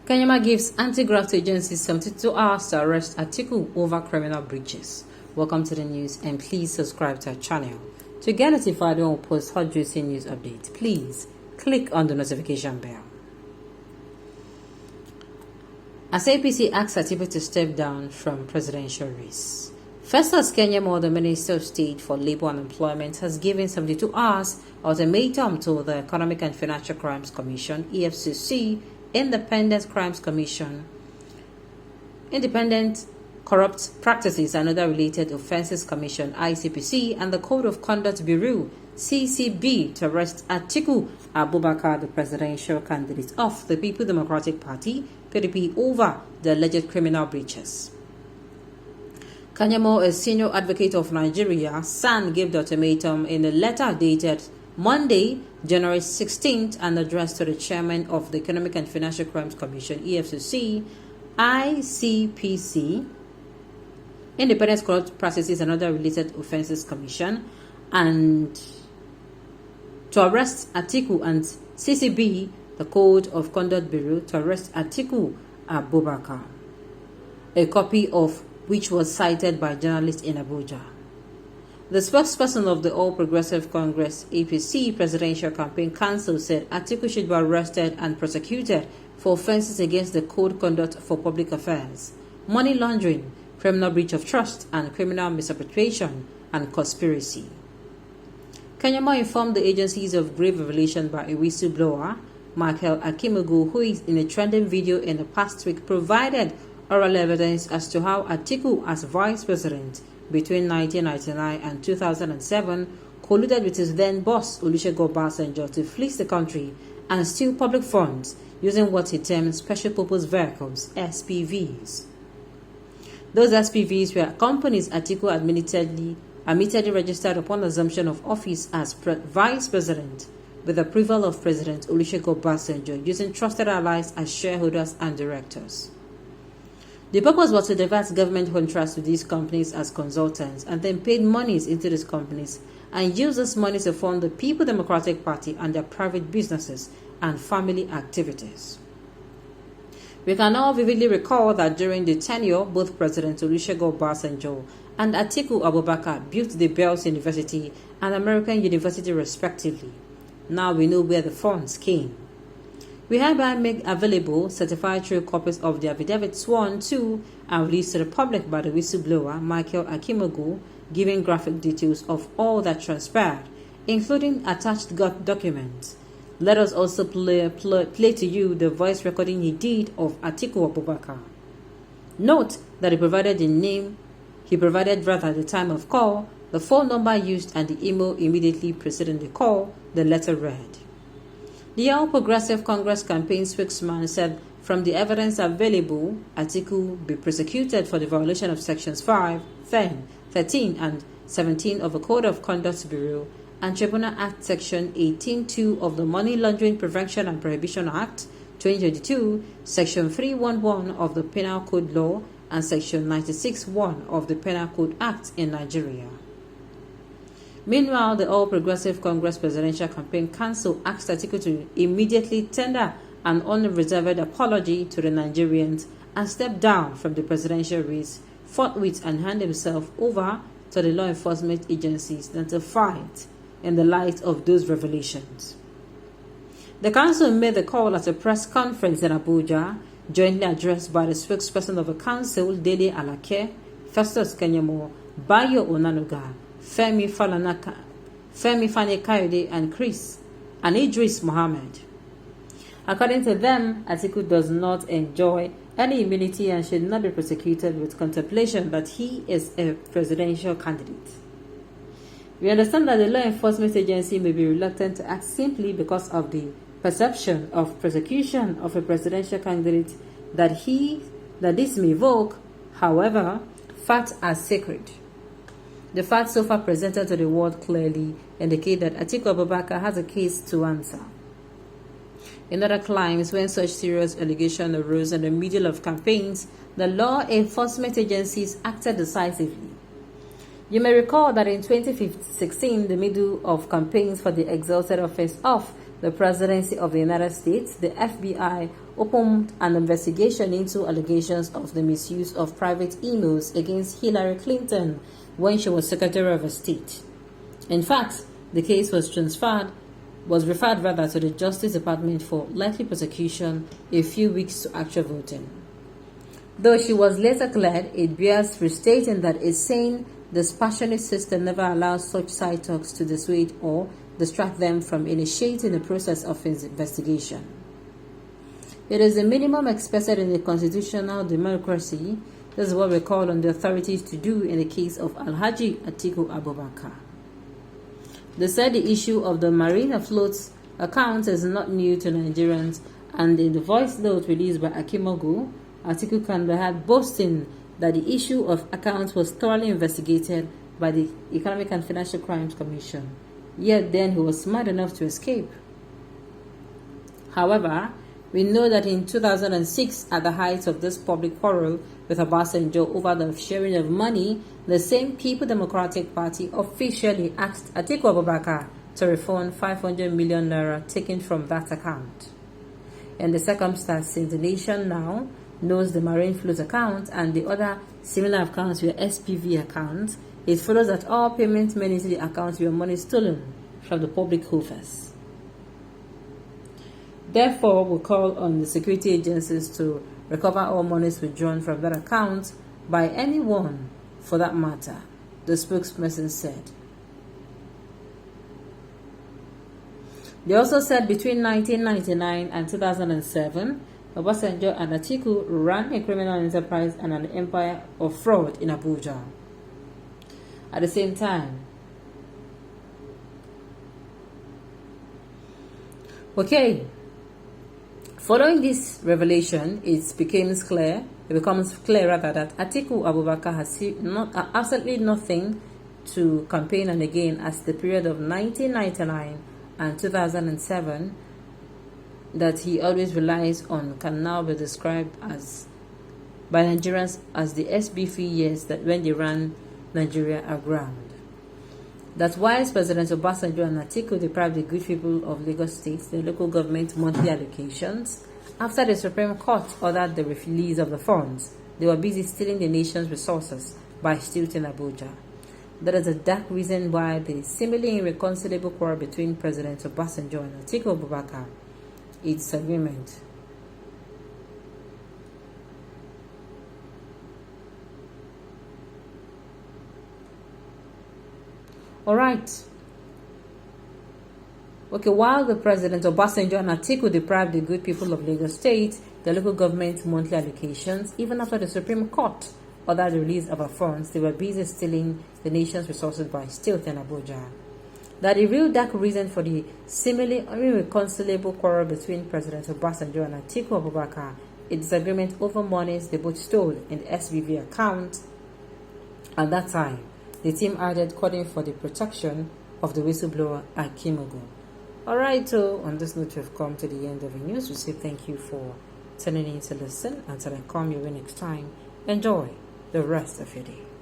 Keyamo gives anti-graft agencies 72 hours to arrest Atiku over criminal breaches. Welcome to the news and please subscribe to our channel. To get notified when we post hot juicy news updates, please click on the notification bell. As APC asks Atiku to step down from presidential race. Festus Keyamo, the Minister of State for Labour and Employment, has given 72 hours ultimatum to the Economic and Financial Crimes Commission, EFCC, Independent Crimes Commission, Independent Corrupt Practices and Other Related Offences Commission, ICPC, and the Code of Conduct Bureau, CCB, to arrest Atiku Abubakar, the presidential candidate of the People Democratic Party, PDP, over the alleged criminal breaches. Keyamo, a senior advocate of Nigeria, SAN, gave the ultimatum in a letter dated Monday, January 16th, and addressed to the chairman of the Economic and Financial Crimes Commission, EFCC, ICPC, Independent Corrupt Practices and Other Related Offences Commission, and to arrest Atiku, and CCB, the Code of Conduct Bureau, to arrest Atiku Abubakar, a copy of which was cited by journalists in Abuja. The spokesperson of the All Progressive Congress APC Presidential Campaign Council said Atiku should be arrested and prosecuted for offences against the Code Conduct for Public Affairs, money laundering, criminal breach of trust, and criminal misappropriation and conspiracy. Keyamo informed the agencies of grave revelation by a whistleblower, Michael Akimogu, who is in a trending video in the past week provided oral evidence as to how Atiku, as vice president between 1999 and 2007, colluded with his then boss Olusegun Obasanjo to fleece the country and steal public funds using what he termed special purpose vehicles, SPVs. Those SPVs were companies Atiku admittedly registered upon assumption of office as vice president with the approval of President Olusegun Obasanjo, using trusted allies as shareholders and directors. The purpose was to divert government contracts to these companies as consultants and then paid monies into these companies and use this money to fund the People Democratic Party and their private businesses and family activities. We can all vividly recall that during the tenure, both President Olusegun Obasanjo and Atiku Abubakar built the Bells University and American University respectively. Now we know where the funds came. We hereby make available certified true copies of the affidavit sworn to and released to the public by the whistleblower Michael Akimogu, giving graphic details of all that transpired, including attached documents. Let us also play to you the voice recording he did of Atiku Abubakar. Note that he provided at the time of call, the phone number used, and the email immediately preceding the call. The letter read. The All Progressive Congress campaign spokesman said from the evidence available, Atiku be prosecuted for the violation of Sections 5, 10, 13, and 17 of the Code of Conduct Bureau and Tribunal Act Section 18.2 of the Money Laundering Prevention and Prohibition Act 2022, Section 311 of the Penal Code Law, and Section 96.1 of the Penal Code Act in Nigeria. Meanwhile, the All Progressive Congress Presidential Campaign Council asked Atiku to immediately tender an unreserved apology to the Nigerians and step down from the presidential race forthwith and hand himself over to the law enforcement agencies than to fight in the light of those revelations. The council made the call at a press conference in Abuja, jointly addressed by the spokesperson of the council, Dele Alake, Festus Keyamo, Bayo Onanuga, Femi Fani Kayode, and Idris Mohammed. According to them, Atiku does not enjoy any immunity and should not be prosecuted with contemplation that he is a presidential candidate. We understand that the law enforcement agency may be reluctant to act simply because of the perception of prosecution of a presidential candidate that this may evoke. However, facts are sacred. The facts so far presented to the world clearly indicate that Atiku Abubakar has a case to answer. In other climes, when such serious allegations arose in the middle of campaigns, the law enforcement agencies acted decisively. You may recall that in 2016, the middle of campaigns for the exalted office of the presidency of the United States, the FBI opened an investigation into allegations of the misuse of private emails against Hillary Clinton when she was Secretary of State. In fact, the case was referred to the Justice Department for likely prosecution a few weeks to actual voting. Though she was later cleared, it bears restating that a sane, dispassionate system never allows such side talks to dissuade or distract them from initiating the process of investigation. It is the minimum expected in a constitutional democracy. This is what we call on the authorities to do in the case of Alhaji Atiku Abubakar. They said the issue of the marine afloat account is not new to Nigerians, and in the voice note released by Akimogu, Atiku can be heard boasting that the issue of accounts was thoroughly investigated by the Economic and Financial Crimes Commission. Yet then he was smart enough to escape. However, we know that in 2006, at the height of this public quarrel with Obasanjo over the sharing of money, the same People Democratic Party officially asked Atiku Abubakar to refund 500 million naira taken from that account. In the circumstances, the nation now knows the marine float account and the other similar accounts were SPV accounts. It follows that all payments made into the accounts were money stolen from the public coffers. Therefore, we call on the security agencies to recover all monies withdrawn from that account by anyone for that matter, the spokesperson said. They also said between 1999 and 2007, Obasanjo and Atiku ran a criminal enterprise and an empire of fraud in Abuja. At the same time, following this revelation, it becomes clear that Atiku Abubakar has absolutely nothing to campaign on again, as the period of 1999 and 2007 that he always relies on can now be described as by Nigerians as the SBF years that when they ran Nigeria aground. That whilst President Obasanjo and Atiku deprived the good people of Lagos State the local government monthly allocations, after the Supreme Court ordered the release of the funds, they were busy stealing the nation's resources by stealing Abuja. That is a dark reason why the seemingly irreconcilable quarrel between President Obasanjo and Atiku Abubakar is disagreement. Alright. While the President Obasanjo and Atiku deprived the good people of Lagos State the local government monthly allocations, even after the Supreme Court ordered the release of our funds, they were busy stealing the nation's resources by stealth in Abuja. That the real dark reason for the seemingly irreconcilable quarrel between President Obasanjo and Atiku Abubakar is disagreement over monies they both stole in the SBV account. At that time, the team added calling for the protection of the whistleblower Akimogu. Alright, so on this note, we've come to the end of the news. We say thank you for tuning in to listen. Until I come your way next time, enjoy the rest of your day.